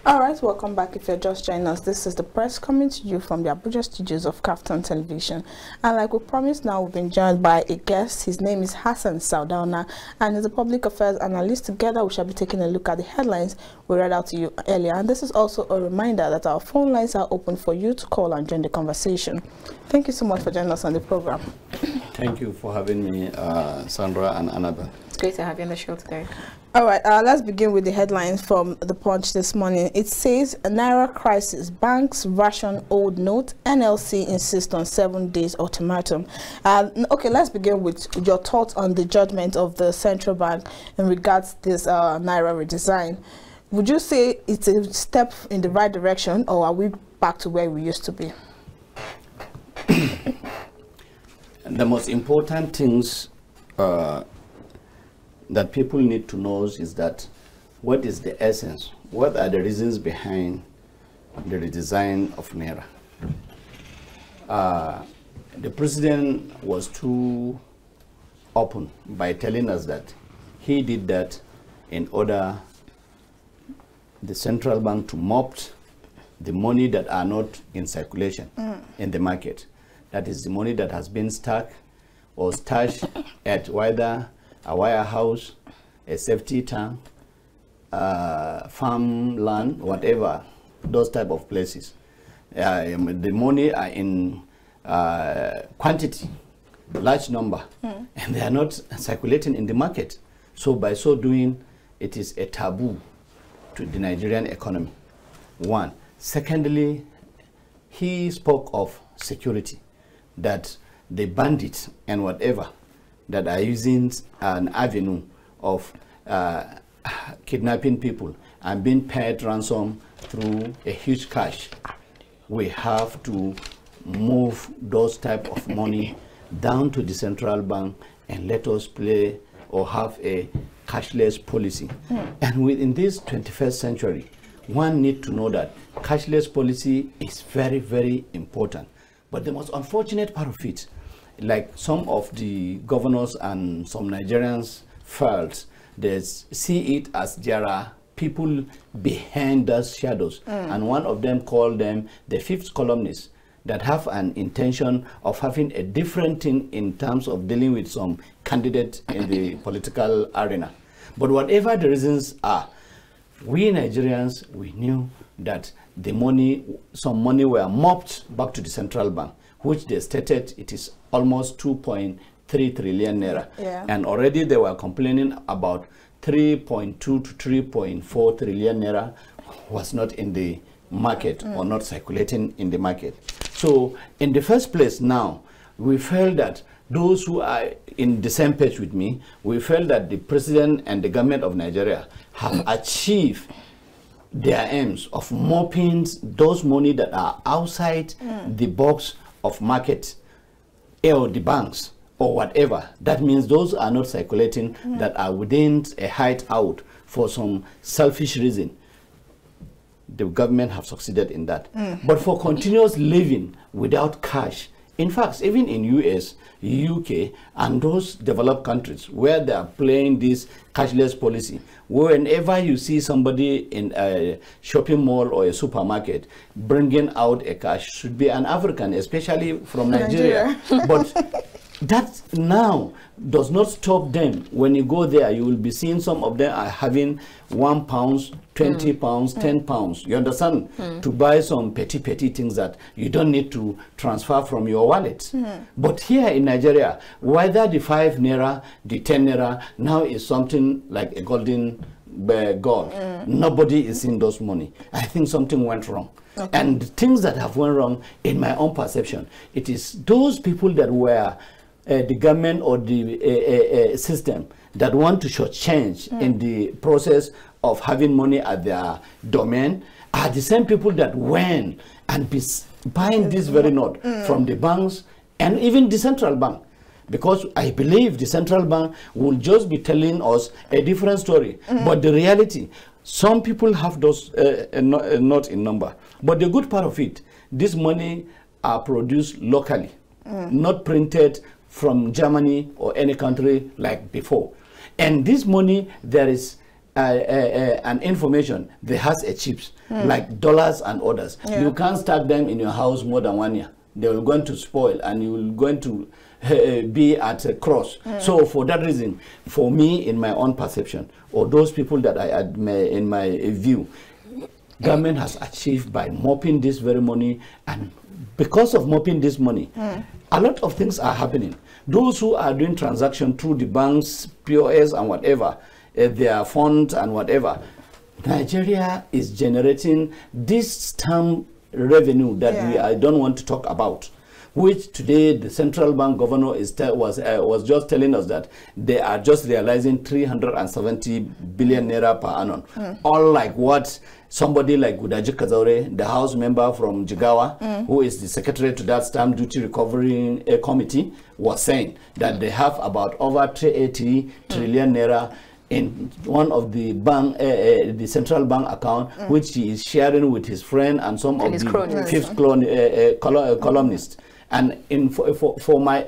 All right, welcome back. If you're just joining us, this is the press coming to you from the Abuja studios of KAFTAN Television. And like we promised, now we've been joined by a guest. His name is Hassan Saldauna, and he's a public affairs analyst. Together, we shall be taking a look at the headlines we read out to you earlier. And this is also a reminder that our phone lines are open for you to call and join the conversation. Thank you so much for joining us on the program. Thank you for having me, Sandra and Annabel. It's great to have you on the show today. All right, let's begin with the headlines from The Punch this morning. It says, Naira crisis, banks ration old note, NLC insists on 7 days ultimatum. Okay, let's begin with your thoughts on the judgment of the central bank in regards to this Naira redesign. Would you say it's a step in the right direction, or are we back to where we used to be? The most important things that people need to know is that what is the essence, what are the reasons behind the redesign of Naira. The president was too open by telling us that he did that in order the central bank to mop the money that are not in circulation in the market. That is the money that has been stuck or stashed at whether a warehouse, a safety tank, farmland, whatever, those type of places. The money are in quantity, large number, and they are not circulating in the market. So by so doing, it is a taboo to the Nigerian economy. One. Secondly, he spoke of security, that the bandits and whatever that are using an avenue of kidnapping people and being paid ransom through a huge cash. We have to move those type of money down to the central bank and let us play or have a cashless policy. And within this 21st century, one need to know that cashless policy is very, very important. But the most unfortunate part of it, like some of the governors and some Nigerians felt, they see it as there are people behind those shadows. And one of them called them the fifth columnists that have an intention of having a different thing in terms of dealing with some candidate in the political arena. But whatever the reasons are, we Nigerians, we knew that the money, some money were mopped back to the central bank, which they stated it is almost 2.3 trillion naira. And already they were complaining about 3.2 to 3.4 trillion naira was not in the market or not circulating in the market. So in the first place now, we felt that those who are in the same page with me, we felt that the president and the government of Nigeria have achieved their aims of mopping those money that are outside the box of market or the banks or whatever. That means those are not circulating, that are within a hideout for some selfish reason. The government have succeeded in that. But for continuous living without cash, in fact, even in US, UK, and those developed countries where they are playing this cashless policy, whenever you see somebody in a shopping mall or a supermarket bringing out a cash, should be an African, especially from Nigeria. But that now does not stop them. When you go there, you will be seeing some of them are having £1, 20 pounds, 10 pounds. You understand? To buy some petty things that you don't need to transfer from your wallet. But here in Nigeria, whether the 5 naira, the 10 naira, now is something like a golden gold. Nobody is in those money. I think something went wrong. And the things that have went wrong, in my own perception, it is those people that were the government or the system that want to shortchange in the process of having money at their domain are the same people that went and be buying this very note from the banks and even the central bank. Because I believe the central bank will just be telling us a different story. But the reality, some people have those not in number. But the good part of it, this money are produced locally, not printed from Germany or any country like before. And this money, there is an information that has a chips like dollars and others. You can't stack them in your house more than 1 year. They will going to spoil, and you will going to be at a cross. So for that reason, for me, in my own perception, or those people that I admire in my view, government has achieved by mopping this very money, and because of mopping this money, a lot of things are happening. Those who are doing transaction through the banks, POS and whatever, their funds and whatever, Nigeria is generating this stamp revenue that I don't want to talk about, which today the central bank governor was just telling us that they are just realizing 370 billion naira per annum. All like what somebody like Gudaji Kazaure, the house member from Jigawa, who is the secretary to that stamp duty recovery committee, was saying that they have about over 380 trillion naira in one of the bank, the central bank account, which he is sharing with his friend and some of the fifth columnists. And for my,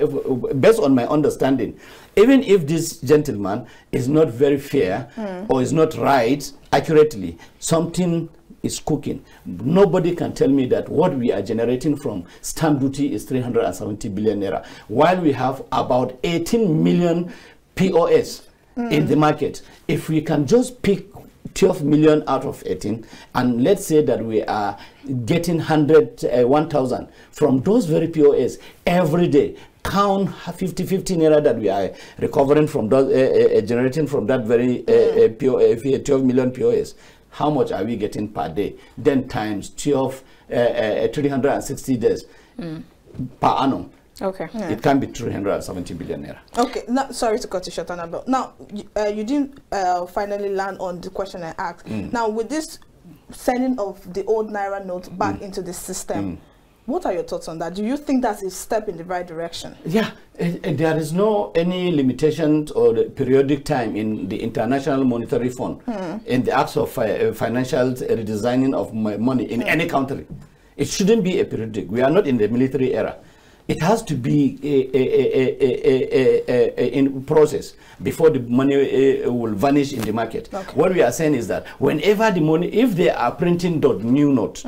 based on my understanding, even if this gentleman is not very fair or is not right accurately, something is cooking. Nobody can tell me that what we are generating from stamp duty is 370 billion naira, while we have about 18 million POS in the market. If we can just pick 12 million out of 18, and let's say that we are getting 1,000 from those very POS every day, count 50 naira that we are recovering from those, generating from that very 12 million POS. How much are we getting per day? Then times 12, 360 days per annum. Okay. It can be 370 billion naira. Okay. Now, sorry to cut you short, Annabel. Now, you didn't finally land on the question I asked. Now, with this sending of the old Naira note back into the system, what are your thoughts on that? Do you think that's a step in the right direction? Yeah. There is no any limitation or the periodic time in the International Monetary Fund in the acts of financial redesigning of money in any country. It shouldn't be a periodic. We are not in the military era. It has to be in process before the money will vanish in the market. Okay. What we are saying is that whenever the money, if they are printing new note,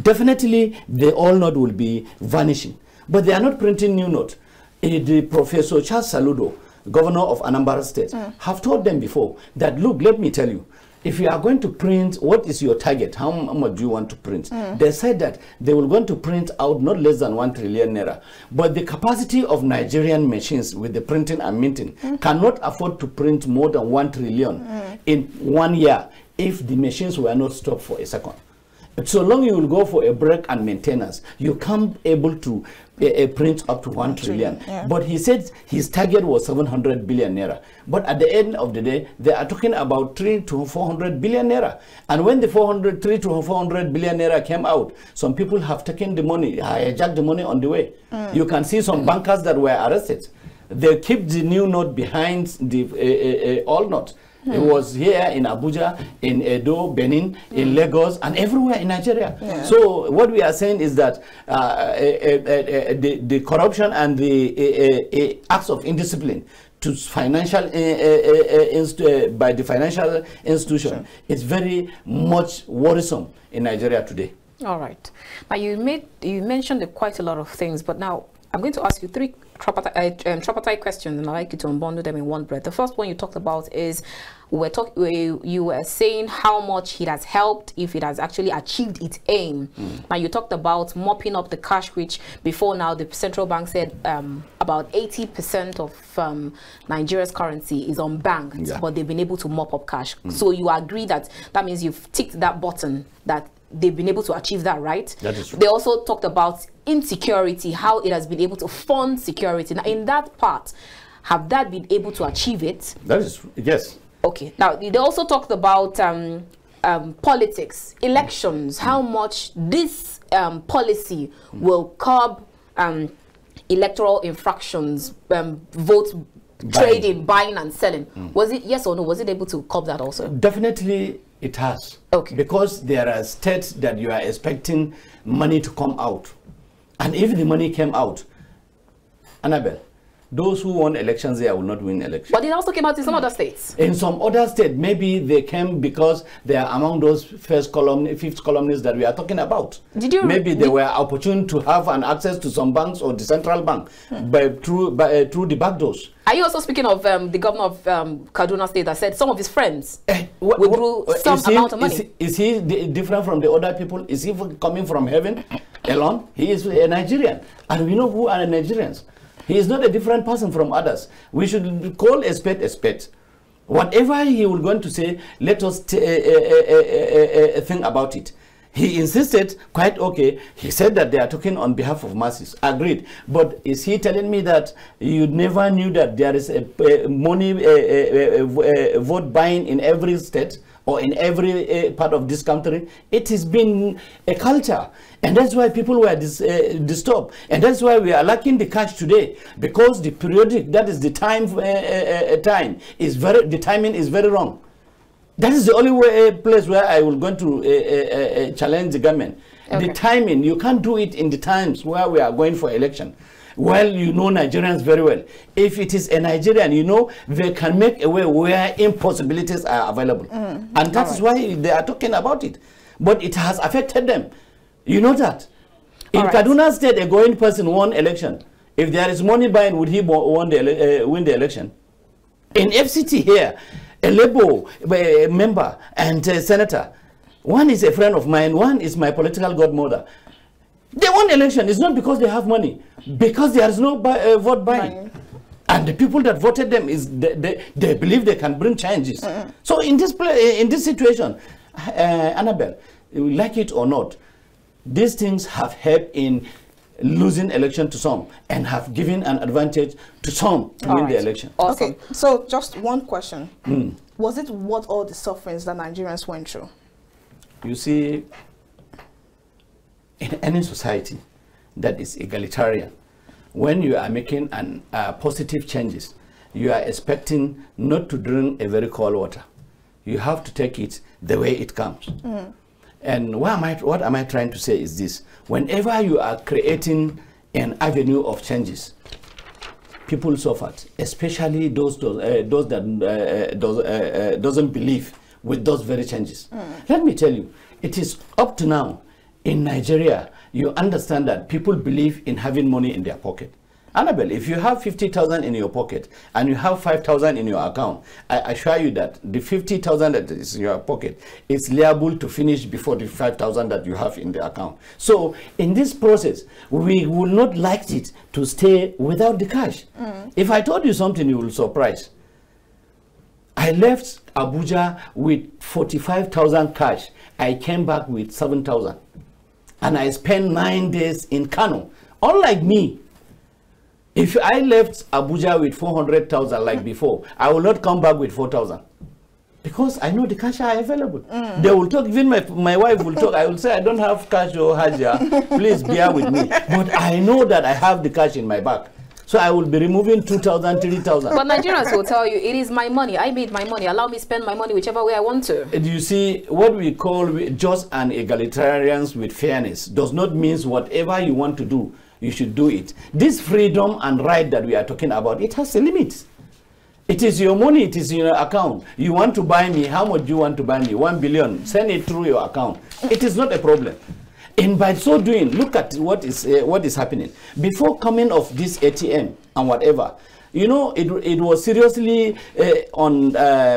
definitely the old note will be vanishing. But they are not printing new note. The Professor Charles Saludo, governor of Anambra State, have told them before that, look, let me tell you, if you are going to print, what is your target? How much do you want to print? They said that they will going to print out not less than 1 trillion naira. But the capacity of Nigerian machines with the printing and minting cannot afford to print more than 1 trillion in 1 year if the machines were not stopped for a second. So long you will go for a break and maintenance, you can't able to print up to 1 trillion. But he said his target was 700 billion naira. But at the end of the day, they are talking about 300 to 400 billion naira. And when the 3 to 400 billion naira came out, some people have taken the money, hijacked the money on the way. You can see some bankers that were arrested. They keep the new note behind the old note. It was here in Abuja, in Edo, Benin, in Lagos, and everywhere in Nigeria. So what we are saying is that the corruption and the acts of indiscipline to financial by the financial institution is very much worrisome in Nigeria today. All right. Now you mentioned quite a lot of things, but now I'm going to ask you three tripartite questions, and I'd like you to unbundle them in one breath. The first one you talked about is you were saying how much it has helped if it has actually achieved its aim. Now you talked about mopping up the cash, which before now the central bank said about 80% of Nigeria's currency is unbanked, but they've been able to mop up cash. So you agree that means you've ticked that button, that they've been able to achieve that, right? That is true. They also talked about insecurity, how it has been able to fund security. Now, in that part, have that been able to achieve it? That is, yes. Okay. Now, they also talked about politics, elections, how much this policy will curb electoral infractions, vote trading, buying and selling. Was it yes or no? Was it able to curb that also? Definitely. It has. Okay. Because there are states that you are expecting money to come out. And if the money came out, Annabel, Those who won elections there will not win elections. But it also came out in some other states. In some other states, maybe they came because they are among those fifth columnists that we are talking about. Maybe they were opportune to have an access to some banks or the central bank through the back doors. Are you also speaking of the governor of Kaduna State that said some of his friends withdrew some amount of money? Is he different from the other people? Is he coming from heaven alone? He is a Nigerian, and we know who are Nigerians. He is not a different person from others. We should call a spade a spade. Whatever he was going to say, let us think about it. He insisted, quite okay. He said that they are talking on behalf of masses. Agreed. But is he telling me that you never knew that there is a money vote buying in every state or in every part of this country? It has been a culture. And that's why people were disturbed. And that's why we are lacking the cash today. Because the periodic, that is the timing is very wrong. That is the only place where I will go to challenge the government. Okay. The timing, you can't do it in the times where we are going for election. Well, you know Nigerians very well. If it is a Nigerian, you know, they can make a way where impossibilities are available. And that is why they are talking about it. But it has affected them. You know that. In Kaduna State, a going person won election. If there is money buying, would he win the election? In FCT here, a Labour member and senator, one is a friend of mine, one is my political godmother. They won election. It's not because they have money, because there is no vote buying. And the people that voted them, they believe they can bring changes. So in this situation, Annabel, like it or not, these things have helped in losing election to some and have given an advantage to some to win the election. Awesome. Okay, so just one question. Was it worth all the sufferings that Nigerians went through? You see, in any society that is egalitarian, when you are making positive changes, you are expecting not to drink a very cold water. You have to take it the way it comes. And what am I trying to say is this: whenever you are creating an avenue of changes, people suffered, especially those that doesn't believe with those very changes. Let me tell you, it is up to now in Nigeria, you understand that people believe in having money in their pocket. Annabel, if you have 50,000 in your pocket and you have 5,000 in your account, I assure you that the 50,000 that is in your pocket is liable to finish before the 5,000 that you have in the account. So in this process, we would not like it to stay without the cash. If I told you something, you will be surprised. I left Abuja with 45,000 cash. I came back with 7,000. And I spent 9 days in Kano. Unlike me, if I left Abuja with 400,000 like before, I will not come back with 4,000. Because I know the cash are available. They will talk, even my wife will talk. I will say, I don't have cash or Haja. Please bear with me. But I know that I have the cash in my bag. So I will be removing 2,000, 3,000. But Nigerians will tell you, it is my money. I made my money. Allow me spend my money whichever way I want to. And you see, what we call just an egalitarians with fairness does not mean whatever you want to do, you should do it. This freedom and right that we are talking about, it has a limit. It is your money, it is in your account. You want to buy me, how much do you want to buy me? 1 billion, send it through your account. It is not a problem. And by so doing, look at what is happening. Before coming of this ATM and whatever, you know, it was seriously on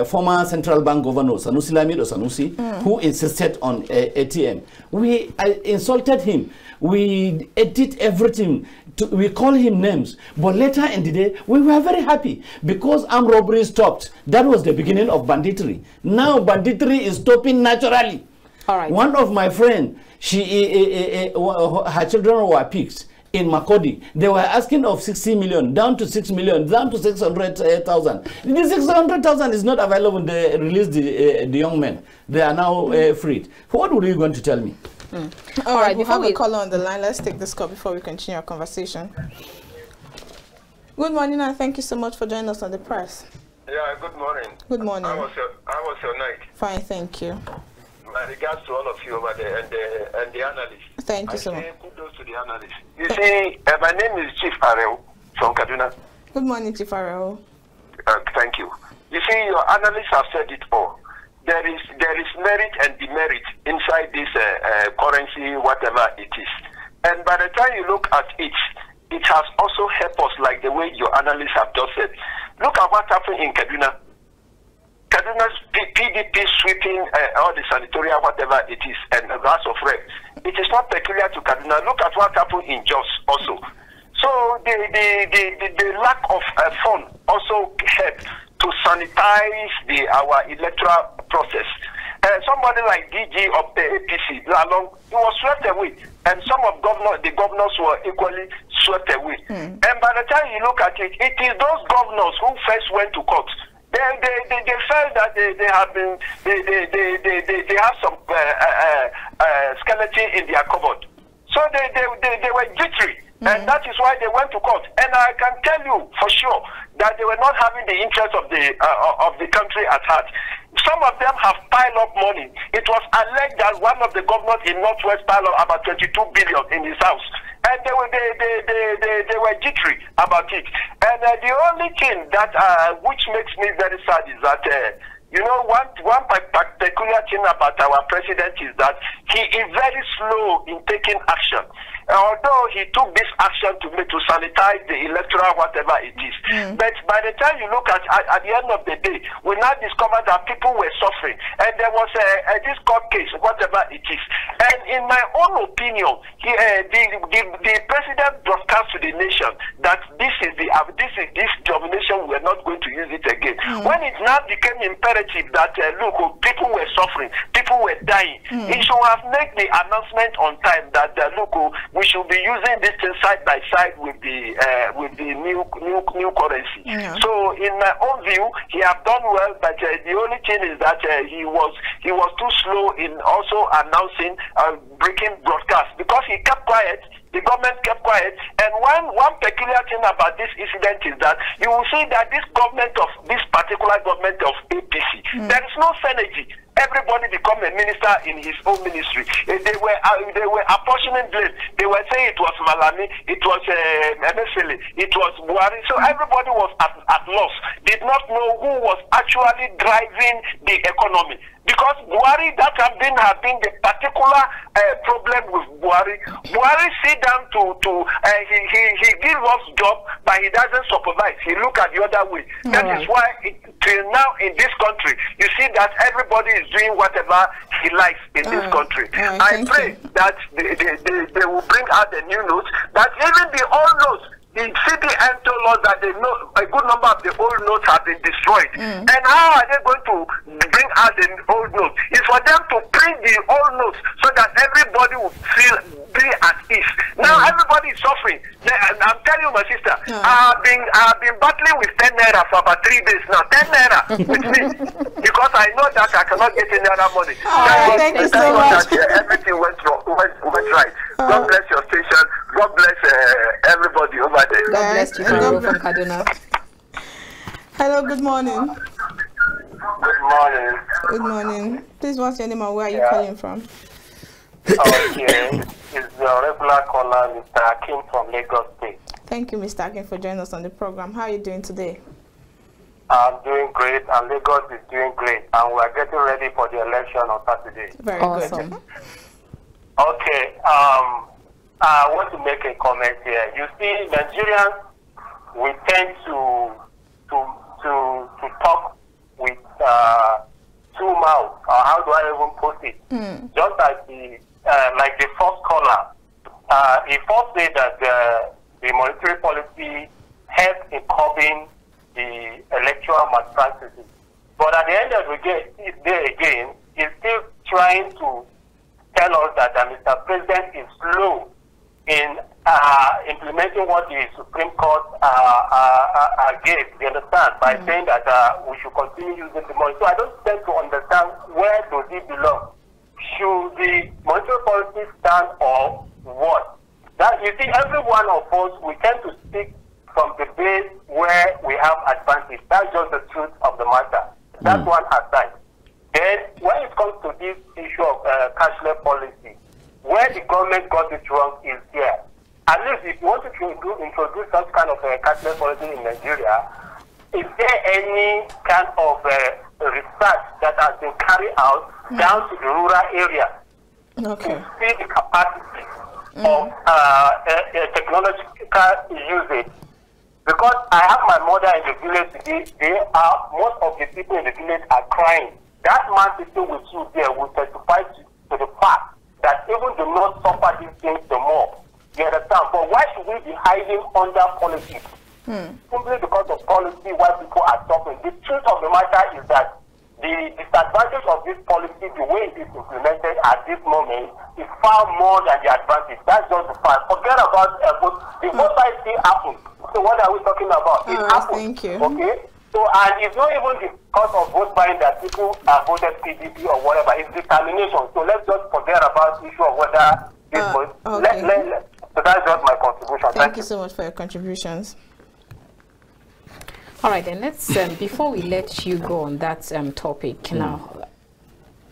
former central bank governor Sanusi Lamido Sanusi, who insisted on ATM. We insulted him. We did everything. We call him names. But later in the day, we were very happy because armed robbery stopped. That was the beginning of banditry. Now banditry is stopping naturally. All right. One of my friends, her children were picked in Makodi. They were asking of 60 million, down to 6 million, down to 600,000. The 600,000 is not available. They released the young men. They are now freed. What were you going to tell me? All right, we have a caller on the line. Let's take this call before we continue our conversation. Good morning, and thank you so much for joining us on the press. Yeah, good morning. Good morning. How was your night? Fine, thank you. My regards to all of you over there and the analysts. Thank you so much. Kudos to the analysts. You see, my name is Chief Arel from Kaduna. Good morning, Chief Farrell. Thank you. You see, your analysts have said it all. There is merit and demerit inside this currency, whatever it is. And by the time you look at it, it has also helped us, like the way your analysts have just said. Look at what happened in Kaduna. Kaduna's PDP sweeping all the sanitarium, whatever it is, and the House of Rep. It is not peculiar to Kaduna. Look at what happened in Jos also. So the lack of fund also helped to sanitize our electoral process. Somebody like DG of the APC, he was swept away, and some of the governors were equally swept away. And by the time you look at it, it is those governors who first went to court. They felt that they have some skeleton in their cupboard, so they were jittery. And that is why they went to court. And I can tell you for sure that they were not having the interest of the country at heart. Some of them have piled up money. It was alleged that one of the governors in Northwest piled up about 22 billion in his house. And they were jittery about it. And the only thing that which makes me very sad is that you know, one particular thing about our president is that he is very slow in taking action. Although he took this action to sanitize the electoral, whatever it is. But by the time you look at the end of the day, we now discover that people were suffering. And there was this court case, whatever it is. And in my own opinion, the president broadcast to the nation that this domination, we are not going to use it again. When it now became imperative that, look, people were suffering, people were dying, he should have made the announcement on time that, look, we should be using this thing side by side with the new currency. So in my own view, he have done well, but the only thing is that he was too slow in also announcing breaking broadcast, because he kept quiet. The government kept quiet, and one peculiar thing about this incident is that you will see that this particular government of APC, there is no synergy. Everybody become a minister in his own ministry. They were apportioning blame. They were saying it was Malami, it was MSL, it was Buhari. So everybody was at loss. Did not know who was actually driving the economy. Because Buhari, that have been the particular problem with Buhari. Buhari sit down he gives us job, but he doesn't supervise. He look at the other way. That is why till now in this country, you see that everybody is doing whatever he likes in this country. I pray that they will bring out the new notes, that even the old notes, the CBN told us that a good number of the old notes have been destroyed. And how are they going to bring out the old notes? It's for them to print the old notes so that everybody will be at ease. Now everybody is suffering. And I'm telling you, my sister, I've been battling with 10 naira for about 3 days now. 10 naira with me, because I know that I cannot get any other money. Thank you so much. Everything went right. God bless your station. God bless everybody over there. God bless you. From Kaduna. Hello, good morning. Good morning. Good morning. Please, what's your name and where are you calling from? Okay, it's the regular caller, Mr. Akin from Lagos State. Thank you, Mr. Akin, for joining us on the program. How are you doing today? I'm doing great, and Lagos is doing great, and we are getting ready for the election on Saturday. Very awesome. good. Okay, I want to make a comment here. You see, Nigerians, we tend to talk with two mouths. How do I even put it? Just like the first caller, he first said that the monetary policy helped in curbing the electoral malpractices. But at the end of the day, again, he's still trying to tell us that Mr. President is slow in implementing what the Supreme Court gave, you understand, by saying that we should continue using the money. So I don't tend to understand where does it belong. Should the monetary policy stand or what? That, you see, every one of us, we tend to speak from the base where we have advantage. That's just the truth of the matter. That's one aside. Then, when it comes to this issue of cashless policy, where the government got it wrong is here. At least if you want to introduce some kind of a cashless policy in Nigeria, is there any kind of research that has been carried out down to the rural area to see the capacity of technological usage? Because I have my mother in the village today, most of the people in the village are crying. That man sitting with you there will testify to the fact that even the not suffer these things the more. You understand? But why should we be hiding under politics? Simply because of policy, why people are suffering. The truth of the matter is that the disadvantage of this policy, the way it is implemented at this moment, is far more than the advantage. That's just the fact. Forget about the vote by still happens. So what are we talking about? It happens. Thank you. Okay? So, and it's not even the cause of vote buying that people voted PDP or whatever. It's determination. So let's just forget about the issue of whether this was. Okay. So that's just my contribution. Thank you so much for your contributions. All right, then let's, before we let you go on that topic now,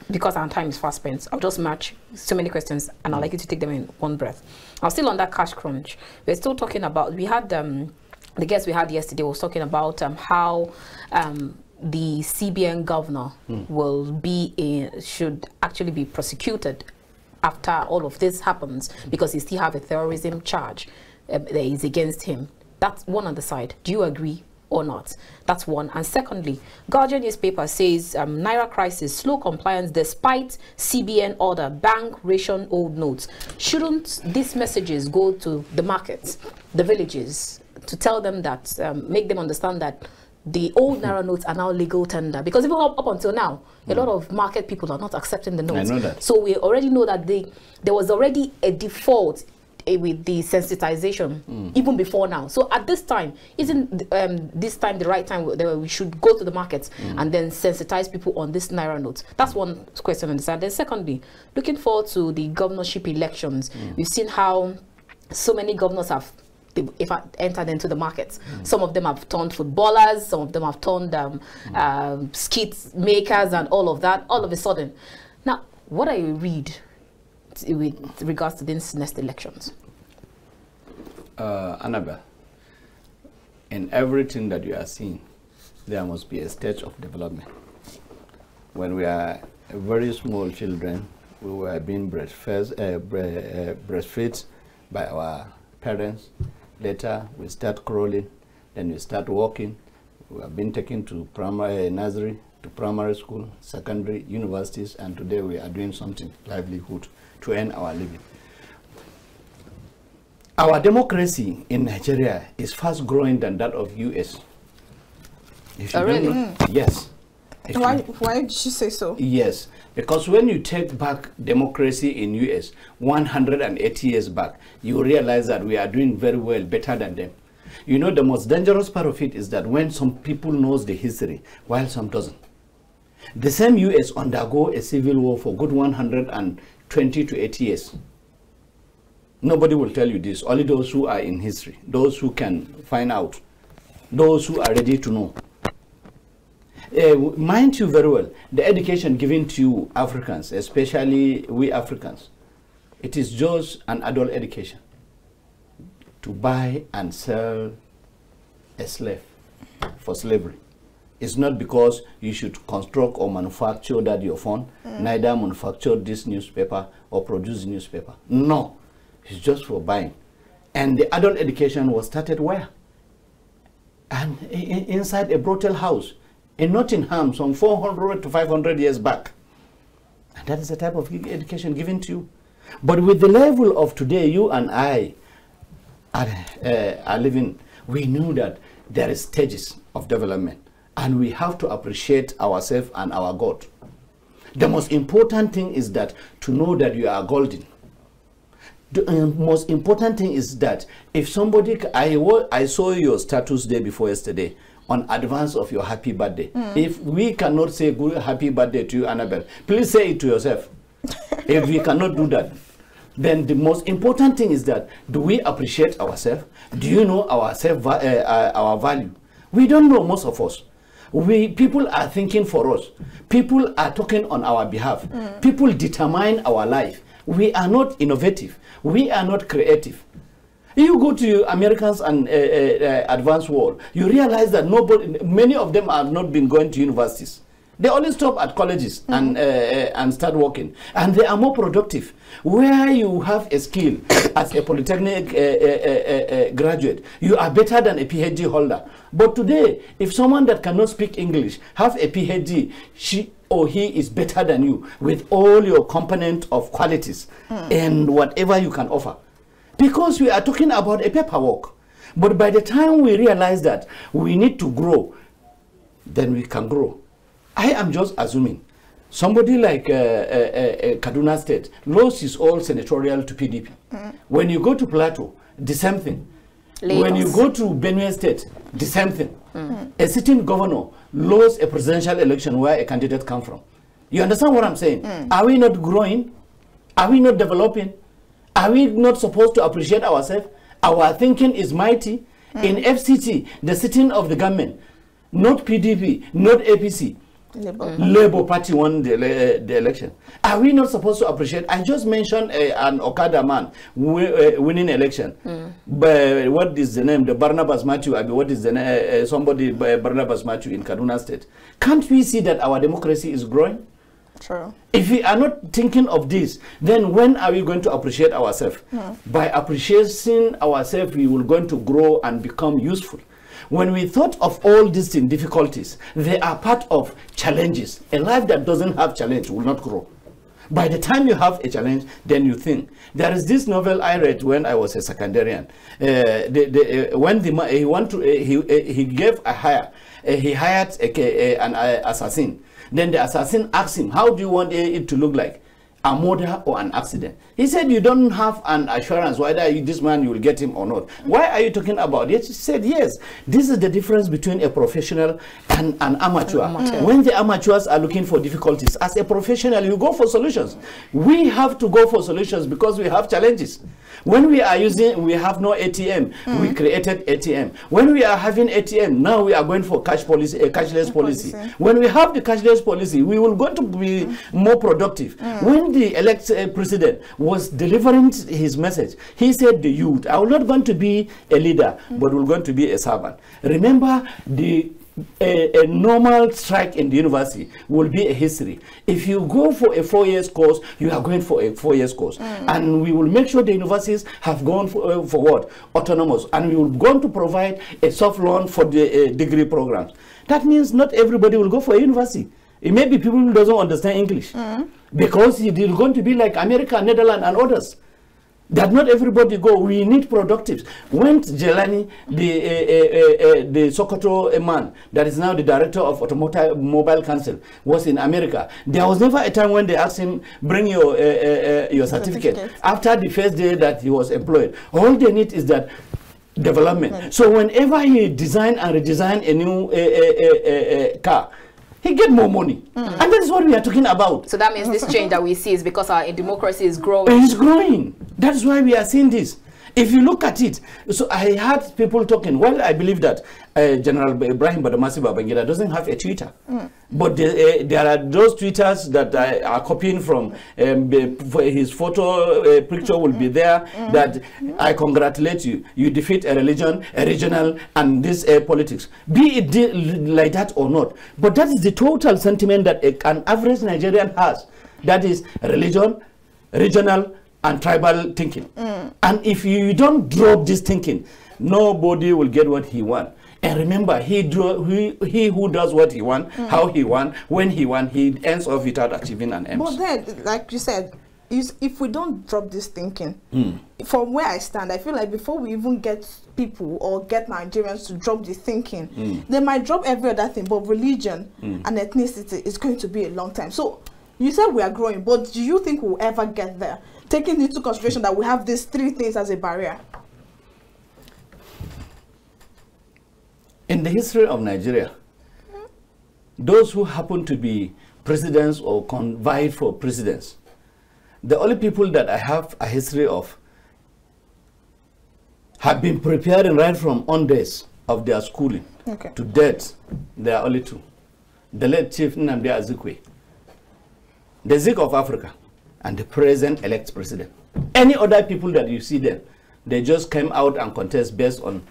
because our time is fast spent, I'll just match so many questions and I'd like you to take them in one breath. I'm still on that cash crunch. We're still talking about, we had, the guest we had yesterday was talking about how the CBN governor will be should actually be prosecuted after all of this happens because he still have a terrorism charge that is against him. That's one on the side. Do you agree or not? That's one. And secondly, Guardian newspaper says Naira crisis, slow compliance despite CBN order, bank ration old notes. Shouldn't these messages go to the markets, the villages, to tell them that, make them understand that the old Naira notes are now legal tender? Because even up until now, a lot of market people are not accepting the notes. I know that. So we already know that there was already a default with the sensitization even before now. So at this time, isn't this time the right time where we should go to the markets and then sensitize people on this Naira notes? That's one question on the side. Then secondly, looking forward to the governorship elections, we've seen how so many governors have entered into the markets. Some of them have turned footballers, some of them have turned skit makers and all of that, all of a sudden. Now, what do you read with regards to these next elections? Annabel, in everything that you are seeing, there must be a stage of development. When we are very small children, we were being breastfed by our parents. Later, we start crawling, then we start walking. We have been taken to primary, nursery, to primary school, secondary, universities, and today we are doing something, livelihood, to earn our living. Our democracy in Nigeria is fast growing than that of US. Really? Yes. Why did she say so? Yes, because when you take back democracy in US 180 years back, you realize that we are doing very well, better than them. You know, the most dangerous part of it is that when some people knows the history, while some doesn't. The same US undergo a civil war for good 120 to 80 years. Nobody will tell you this, only those who are in history, those who can find out, those who are ready to know. Mind you very well, the education given to you Africans, especially we Africans, it is just an adult education to buy and sell a slave for slavery. It's not because you should construct or manufacture that your phone, neither manufacture this newspaper or produce newspaper. No, it's just for buying. And the adult education was started where? And inside a brothel house in Nottingham, some 400 to 500 years back. And that is the type of education given to you. But with the level of today, you and I are living, we knew that there is stages of development. And we have to appreciate ourselves and our God. The most important thing is that to know that you are golden. The most important thing is that if somebody, I saw your status day before yesterday on advance of your happy birthday. If we cannot say good happy birthday to you, Annabel, please say it to yourself. If we cannot do that, then the most important thing is that do we appreciate ourselves? Do you know ourselves, our value? We don't know, most of us. People are thinking for us. People are talking on our behalf. People determine our life. We are not innovative. We are not creative. You go to Americans and advanced world, you realize that many of them have not been going to universities. They only stop at colleges and start working, and they are more productive. Where you have a skill as a polytechnic graduate, you are better than a PhD holder. But today, if someone that cannot speak English have a PhD, she or he is better than you with all your component of qualities and whatever you can offer. Because we are talking about a paperwork. But by the time we realize that we need to grow, then we can grow. I am just assuming somebody like Kaduna State lost his all senatorial to PDP. When you go to Plateau, the same thing. Lagos. When you go to Benue State, the same thing. A sitting governor lost a presidential election where a candidate come from. You understand what I'm saying? Are we not growing? Are we not developing? Are we not supposed to appreciate ourselves? Our thinking is mighty. In FCT, the sitting of the government, not PDP, not APC, Labour Party won the election. Are we not supposed to appreciate? I just mentioned an Okada man winning election. But what is the name? The Barnabas Matthew. What is the name? Somebody Barnabas Matthew in Kaduna State. Can't we see that our democracy is growing? True. If we are not thinking of this, then when are we going to appreciate ourselves? By appreciating ourselves, we will going to grow and become useful. When we thought of all these difficulties, they are part of challenges. A life that doesn't have challenge will not grow. By the time you have a challenge, then you think. There is this novel I read when I was a secondarian. He gave a hire. He hired an assassin. Then the assassin asked him, how do you want it to look like? A murder or an accident? He said, you don't have an assurance whether this man, you will get him or not. Why are you talking about it? He said, yes, this is the difference between a professional and an amateur. When the amateurs are looking for difficulties, as a professional, you go for solutions. We have to go for solutions because we have challenges. When we are we have no ATM, we created ATM. When we are having ATM, now we are going for cashless policy. When we have the cashless policy, we will going to be more productive. When the elected president was delivering his message, he said the youth, I will not going to be a leader, but we're going to be a servant. Remember, a normal strike in the university will be a history. If you go for a 4 years course, you are going for a 4 years course. And we will make sure the universities have gone for what? Autonomous. And we will going to provide a soft loan for the degree programs. That means not everybody will go for a university. It may be people who doesn't understand English. Because it is going to be like America, Netherlands, and others. That not everybody go. We need productives. When Jelani, the Sokoto man, that is now the director of Automobile Council, was in America, there was never a time when they asked him, bring your certificate. After the first day that he was employed, all they need is that development. So whenever he design and redesign a new car, he get more money. And that is what we are talking about. So that means this change that we see is because our democracy is growing. It's growing. That's why we are seeing this. If you look at it, so I had people talking, well, I believe that General Ibrahim Badamasi Babangida doesn't have a Twitter. But there are those Twitters that are copying from his photo, picture will be there, that I congratulate you. You defeat a religion, a regional, and this politics. Be it like that or not. But that is the total sentiment that an average Nigerian has. That is religion, regional, and tribal thinking. And if you don't drop this thinking, nobody will get what he wants. And remember, he who does what he wants, how he wants, when he wants, he ends off without achieving an end. But then, like you said, if we don't drop this thinking, from where I stand, I feel like before we even get people or get Nigerians to drop this thinking, they might drop every other thing, but religion and ethnicity is going to be a long time. So you said we are growing, but do you think we'll ever get there? Taking into consideration that we have these three things as a barrier. In the history of Nigeria, those who happen to be presidents or vie for presidents, the only people that I have a history of have been preparing right from on days of their schooling to death. There are only two. The late Chief Nnamdi Azikiwe, the Zik of Africa, and the present elect president. Any other people that you see there, They just came out and contest based on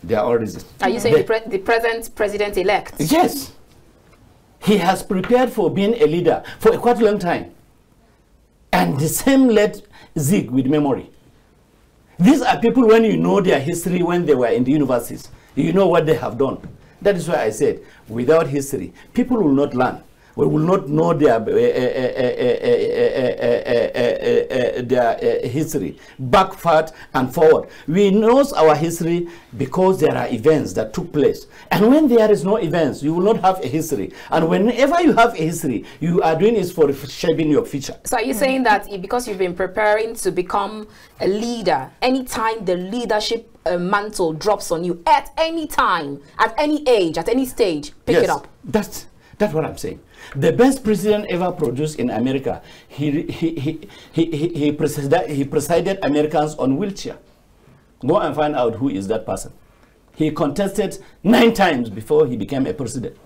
their own reasons. Are you saying the present president-elect? Yes. He has prepared for being a leader for a quite long time. And the same led Zig with memory. These are people, when you know their history, when they were in the universities, you know what they have done. That is why I said, without history, people will not learn. We will not know their history, backward and forward. We know our history because there are events that took place. And when there is no events, you will not have a history. And whenever you have a history, you are doing it for shaping your future. So are you saying that because you've been preparing to become a leader, anytime the leadership mantle drops on you, at any time, at any age, at any stage, pick it up? That's what I'm saying. The best president ever produced in America, he presided Americans on wheelchair. Go and find out who is that person. He contested 9 times before he became a president.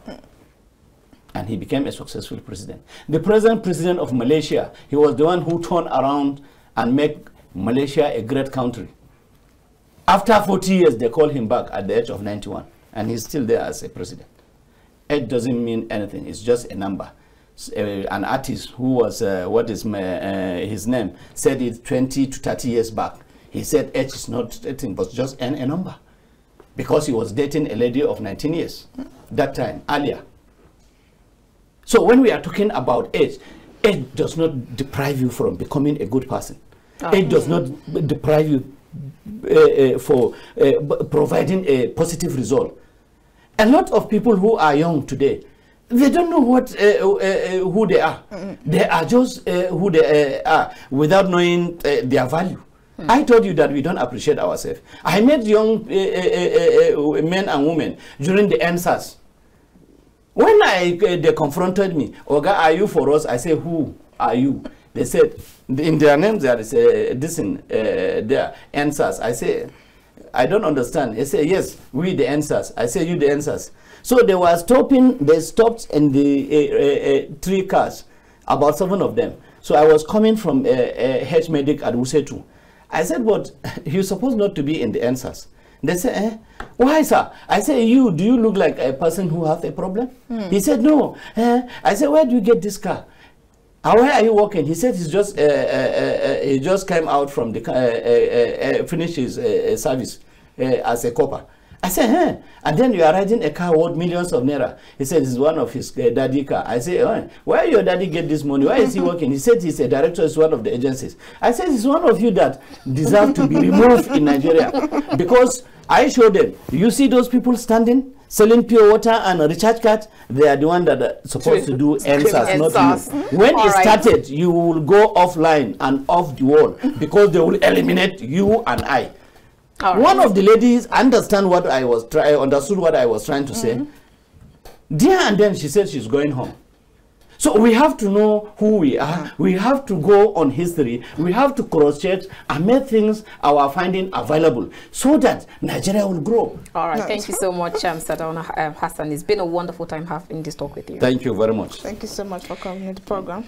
And he became a successful president. The present president of Malaysia, he was the one who turned around and made Malaysia a great country. After 40 years, they called him back at the age of 91. And he's still there as a president. Age doesn't mean anything. It's just a number. An artist who was, his name, said it 20 to 30 years back. He said age is not anything, but just a number. Because he was dating a lady of 19 years. That time, earlier. So when we are talking about age does not deprive you from becoming a good person. Age does not deprive you for providing a positive result. A lot of people who are young today, they don't know what who they are. They are just who they are without knowing their value. I told you that we don't appreciate ourselves. I met young men and women during the NSAS. When they confronted me, Oga, are you for us? I say, who are you? They said, in their names there is this in their NSAS. I say, I don't understand. They say, yes, we the answers. I say, you the answers. So they were stopping, they stopped in the 3 cars, about 7 of them. So I was coming from H Medic at Wusetu. I said, but you're supposed not to be in the answers. They say, why, sir? I say, do you look like a person who has a problem? He said, no. I said, where do you get this car? Where are you working? He said he just came out from the finished his service as a copper. I said, and then you are riding a car worth millions of naira. He said it's one of his daddy car. I said, where your daddy get this money? Why is he working? He said he's a director, it's one of the agencies. I said it's one of you that deserve to be removed in Nigeria. Because I showed them, you see those people standing, selling pure water and a recharge card, they are the one that are supposed to do answers, not you. When it started, you will go offline and off the wall because they will eliminate you and I. One of the ladies understood what I was trying to say. There and then she said she's going home. So we have to know who we are. We have to go on history. We have to cross-check and make things our finding available so that Nigeria will grow. All right. Thank you so much, Sadauna Hassan. It's been a wonderful time having this talk with you. Thank you very much. Thank you so much for coming to the program.